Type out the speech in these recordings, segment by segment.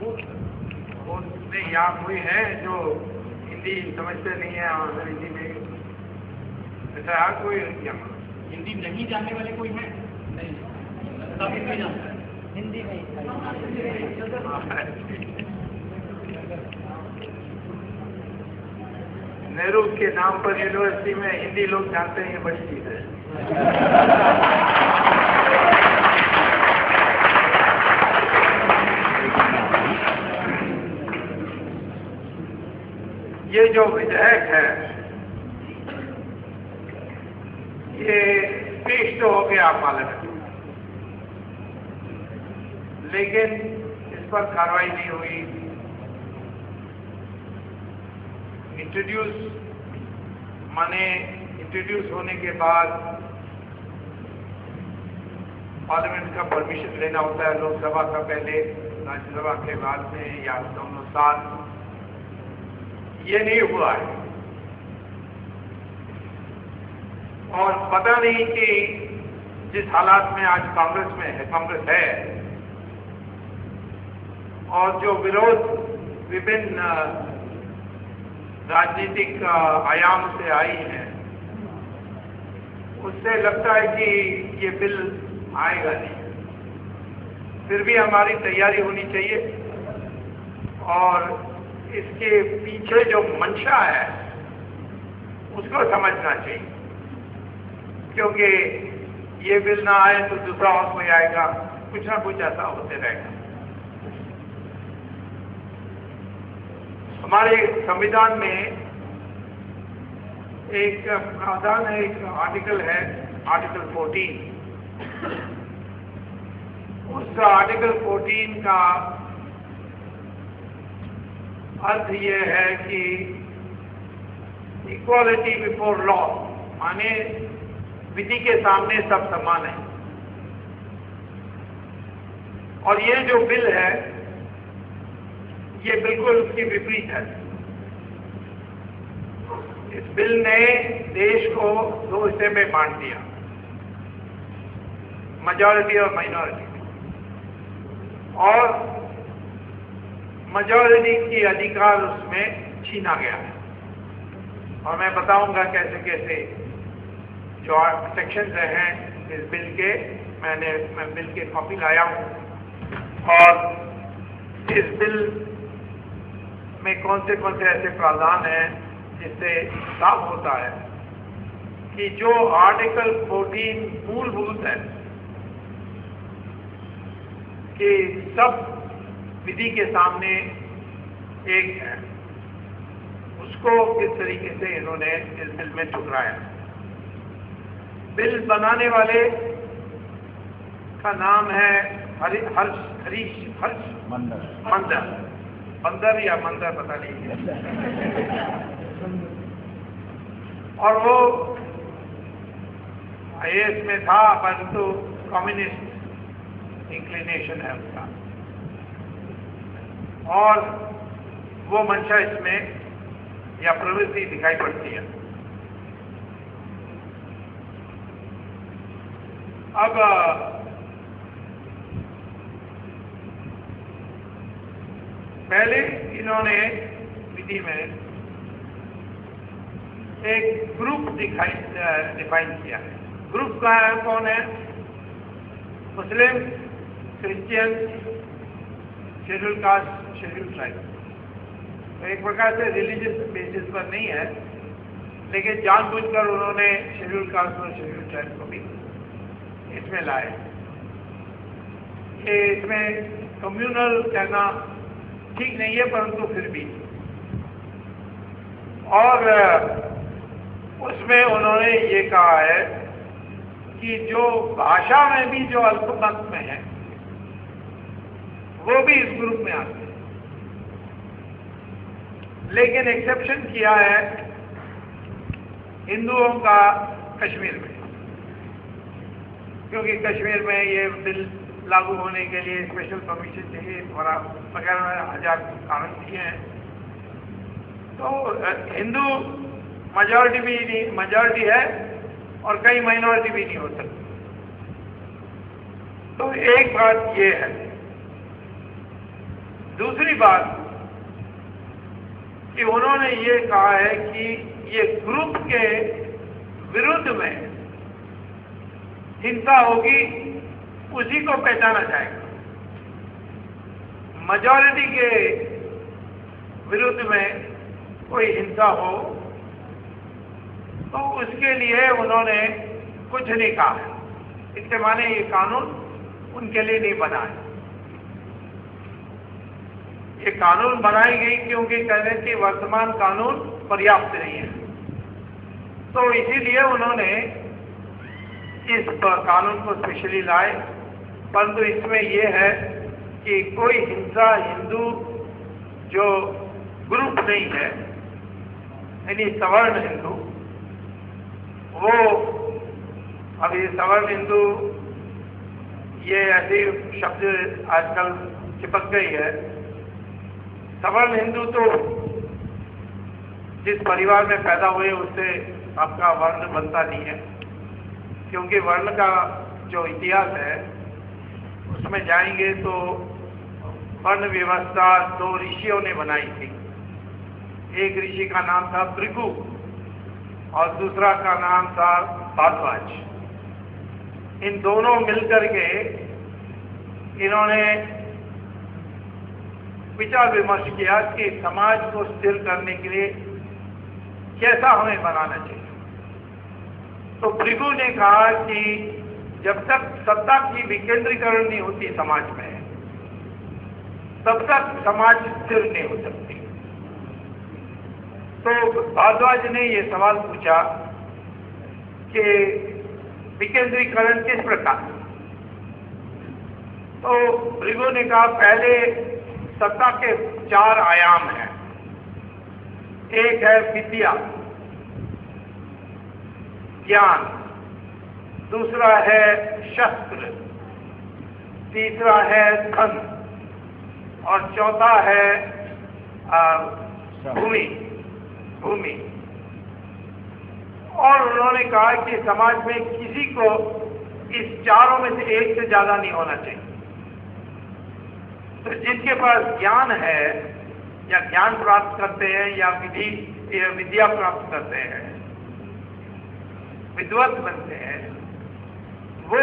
वो नहीं, यहाँ कोई है जो हिंदी समझते नहीं है और अंग्रेजी में, ऐसा है कोई यहाँ हिंदी नहीं जानने वाले कोई है? नहीं, सब हिंदी जानते हैं। हिंदी में नेहरू के नाम पर यूनिवर्सिटी में हिंदी लोग जानते हैं, ये बड़ी चीज है। ये जो विधेयक है ये पेश तो हो गया पार्लियामेंट, लेकिन इस पर कार्रवाई नहीं हुई। इंट्रोड्यूस होने के बाद पार्लियामेंट का परमिशन लेना होता है, लोकसभा का पहले, राज्यसभा के बाद में, या दोनों साथ। ये नहीं हुआ है और पता नहीं कि जिस हालात में आज कांग्रेस है और जो विरोध विभिन्न राजनीतिक आयाम से आई है, उससे लगता है कि ये बिल आएगा नहीं। फिर भी हमारी तैयारी होनी चाहिए और इसके पीछे जो मंशा है उसको समझना चाहिए, क्योंकि ये बिल ना आए तो दूसरा और कोई आएगा, कुछ ना कुछ ऐसा होते रहेगा। हमारे संविधान में एक प्रावधान है, एक आर्टिकल है, आर्टिकल 14। उस आर्टिकल 14 का अर्थ ये है कि इक्वालिटी बिफोर लॉ, माने विधि के सामने सब समान है। और ये जो बिल है ये बिल्कुल उसकी विपरीत है। इस बिल ने देश को दो हिस्से में बांट दिया, मेजॉरिटी और माइनॉरिटी, और मेजॉरिटी की अधिकार उसमें छीना गया है। और मैं बताऊंगा कैसे कैसे जो सेक्शंस हैं इस बिल के। मैं बिल के कॉपी लाया हूं और इस बिल में कौन से ऐसे प्रावधान हैं जिससे साफ होता है कि जो आर्टिकल 14 मूलभूत है कि सब विधि के सामने एक है, उसको किस तरीके से इन्होंने इस बिल में ठुकराया। बिल बनाने वाले का नाम है हरीश मंदर या मंदर पता नहीं है। और वो IAS में था, परंतु कम्युनिस्ट इंक्लिनेशन है उसका, और वो मंशा इसमें या प्रवृत्ति दिखाई पड़ती है। अब पहले इन्होंने विधि में एक ग्रुप डिफाइन किया है। ग्रुप का कौन है? Muslim, Christian, schedule caste, schedule tribe. तो एक प्रकार से रिलीजियस बेसिस पर नहीं है, लेकिन जानबूझकर उन्होंने शेड्यूल कास्ट और शेड्यूल ट्राइब को भी इसमें लाए। ये इसमें कम्युनल कहना ठीक नहीं है, परंतु फिर भी। और उसमें उन्होंने ये कहा है कि जो भाषा में भी जो अल्पमत में है वो भी इस ग्रुप में आते हैं, लेकिन एक्सेप्शन किया है हिंदुओं का कश्मीर में, क्योंकि कश्मीर में ये बिल लागू होने के लिए स्पेशल परमिशन चाहिए वगैरह हजार कारण दिए हैं। तो हिंदू मेजॉरिटी है और कई माइनॉरिटी भी नहीं हो सकती। तो एक बात ये है दूसरी बात कि उन्होंने ये कहा है कि ये ग्रुप के विरुद्ध में हिंसा होगी, उसी को पहचाना जाएगा। मेजॉरिटी के विरुद्ध में कोई हिंसा हो तो उसके लिए उन्होंने कुछ नहीं कहा। इसके माने ये कानून उनके लिए नहीं बना है। ये कानून बनाई गई क्योंकि कहने कि वर्तमान कानून पर्याप्त नहीं है, तो इसीलिए उन्होंने इस कानून को स्पेशली लाए। परंतु इसमें यह है कि कोई हिंसा हिंदू जो ग्रुप नहीं है, यानी सवर्ण हिंदू, वो अब ये सवर्ण हिंदू ये ऐसी शब्द आजकल चिपक गई है। सवर्ण हिंदू तो जिस परिवार में पैदा हुए उससे आपका वर्ण बनता नहीं है, क्योंकि वर्ण का जो इतिहास है उसमें जाएंगे तो वर्ण व्यवस्था 2 ऋषियों ने बनाई थी। एक ऋषि का नाम था भृगु और दूसरा का नाम था भारद्वाज। इन दोनों मिलकर के इन्होंने विचार विमर्श किया कि समाज को स्थिर करने के लिए कैसा हमें बनाना चाहिए। तो भृगु ने कहा कि जब तक सत्ता की विकेंद्रीकरण नहीं होती समाज में, तब तक समाज स्थिर नहीं हो सकती। तो भारद्वाज ने ये सवाल पूछा कि विकेंद्रीकरण किस प्रकार। तो भृगु ने कहा पहले सत्ता के 4 आयाम हैं। एक है विद्या, ज्ञान, दूसरा है शस्त्र, तीसरा है धन और चौथा है भूमि। और उन्होंने कहा कि समाज में किसी को इस चारों में से एक से ज्यादा नहीं होना चाहिए। तो जिनके पास ज्ञान है या ज्ञान प्राप्त करते हैं या विद्या प्राप्त करते हैं, विद्वत बनते हैं, वो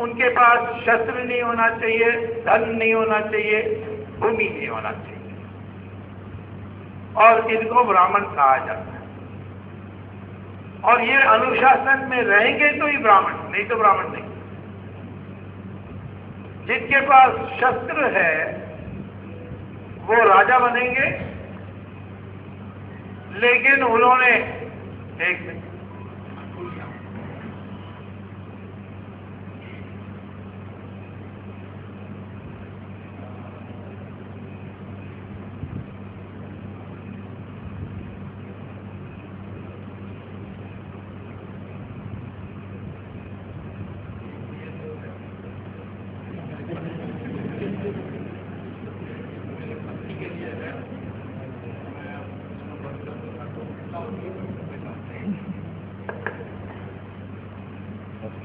उनके पास शस्त्र नहीं होना चाहिए, धन नहीं होना चाहिए, भूमि नहीं होना चाहिए, और इनको ब्राह्मण कहा जाता है। और ये अनुशासन में रहेंगे तो ही ब्राह्मण, नहीं तो ब्राह्मण नहीं। जिनके पास शस्त्र है वो राजा बनेंगे, लेकिन उन्होंने एक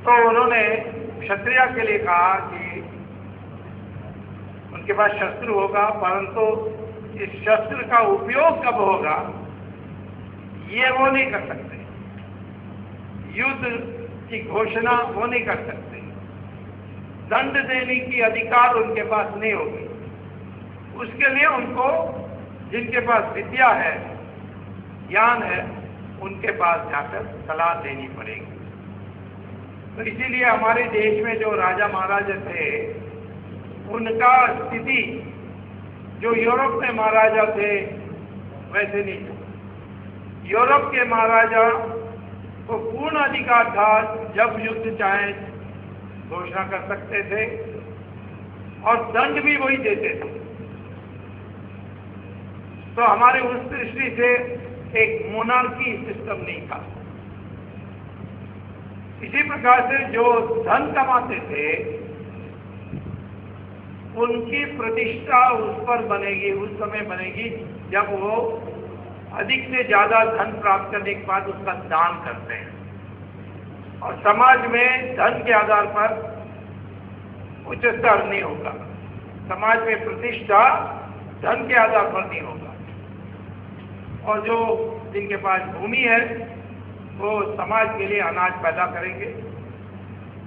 तो उन्होंने क्षत्रिय के लिए कहा कि उनके पास शस्त्र होगा, परंतु इस शस्त्र का उपयोग कब होगा ये वो नहीं कर सकते। युद्ध की घोषणा वो नहीं कर सकते। दंड देने की अधिकार उनके पास नहीं होगी। उसके लिए उनको जिनके पास विद्या है, ज्ञान है, उनके पास जाकर सलाह देनी पड़ेगी। तो इसीलिए हमारे देश में जो राजा महाराजा थे, उनका स्थिति जो यूरोप में महाराजा थे वैसे नहीं था। यूरोप के महाराजा को पूर्ण अधिकार था, जब युद्ध चाहे घोषणा कर सकते थे और दंड भी वही देते थे। तो हमारे उस दृष्टि से एक मोनार्की सिस्टम नहीं था। इसी प्रकार से जो धन कमाते थे उनकी प्रतिष्ठा उस पर बनेगी, उस समय बनेगी जब वो अधिक से ज्यादा धन प्राप्त करने के बाद उसका दान करते हैं। और समाज में धन के आधार पर उच्च स्तर नहीं होगा। समाज में प्रतिष्ठा धन के आधार पर नहीं होगा, और जो जिनके पास भूमि है वो समाज के लिए अनाज पैदा करेंगे।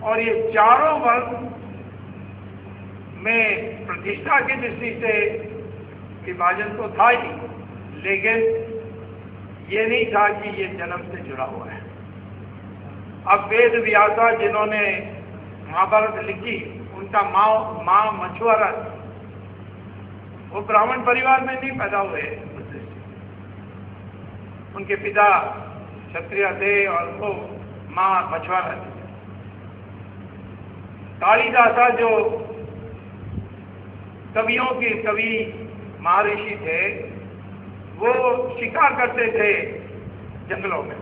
और ये चारों वर्ग में प्रतिष्ठा की दृष्टि से विभाजन तो था ही, लेकिन ये नहीं था कि ये जन्म से जुड़ा हुआ है। अब वेद व्यासा जिन्होंने महाभारत लिखी, उनका माँ मछुआरा, वो ब्राह्मण परिवार में नहीं पैदा हुए, उनके पिता क्षत्रिय थे और वो माँ मछुआरा थी। कालिदासा जो कवियों के कवि महर्षि थे, वो शिकार करते थे जंगलों में।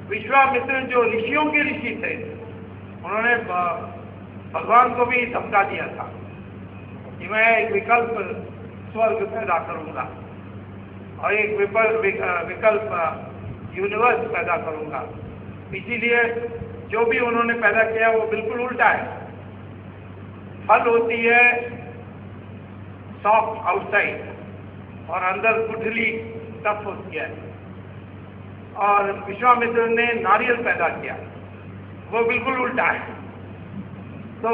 विश्वामित्र जो ऋषियों के ऋषि थे, उन्होंने भगवान को भी धमका दिया था कि मैं एक विकल्प स्वर्ग पैदा करूंगा और एक विकल्प यूनिवर्स पैदा करूंगा। इसीलिए जो भी उन्होंने पैदा किया वो बिल्कुल उल्टा है। फल होती है सॉफ्ट आउटसाइड और अंदर गुठली टफ होती है, और विश्वामित्र ने नारियल पैदा किया, वो बिल्कुल उल्टा है। तो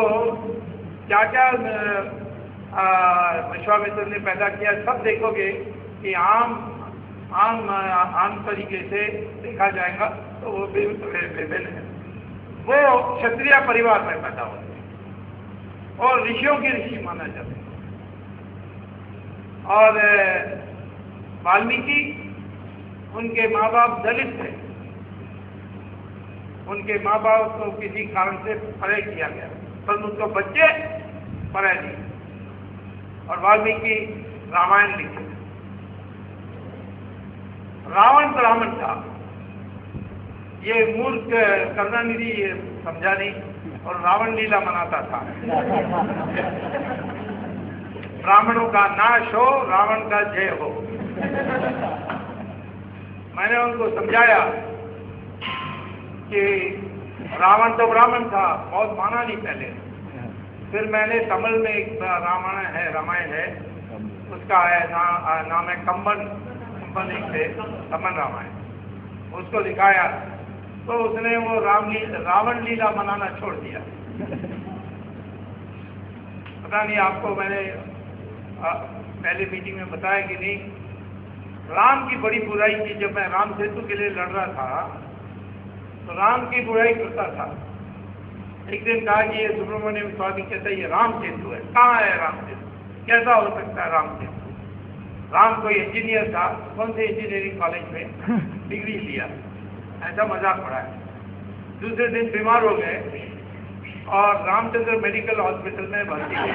क्या क्या विश्वामित्र ने पैदा किया सब देखोगे कि आम तरीके से देखा जाएगा तो वो विभिन्न है। वो क्षत्रिय परिवार में पैदा होते हैं और ऋषियों के ऋषि माना जाते हैं। और वाल्मीकि, उनके माँ बाप दलित थे, उनके माँ बाप को किसी कारण से परे किया गया, पर उनको बच्चे परे नहीं, और वाल्मीकि रामायण लिखे। रावण ब्राह्मण था, ये मूर्ख करुणानिधि ये समझा नहीं, और रावण लीला मनाता था। ब्राह्मणों का नाश हो, रावण का जय हो। मैंने उनको समझाया कि रावण तो ब्राह्मण था, बहुत माना नहीं पहले। फिर मैंने तमिल में एक रामायण है, उसका है नाम है कंबन एक थे, कम्बन रामायण, उसको दिखाया तो उसने वो रावण लीला मनाना छोड़ दिया। पता नहीं आपको मैंने पहले मीटिंग में बताया कि नहीं, राम की बड़ी बुराई थी। जब मैं राम सेतु के लिए लड़ रहा था तो राम की बुराई करता था। एक दिन कहा कि ये सुब्रमण्यम स्वामी कहता है ये राम सेतु है। कहाँ है राम सेतु? कैसा हो सकता है राम सेतु? राम कोई इंजीनियर था, कौन से इंजीनियरिंग कॉलेज में डिग्री लिया, ऐसा मजाक पड़ा है। दूसरे दिन बीमार हो गए और रामचंद्र मेडिकल हॉस्पिटल में भर्ती हुए।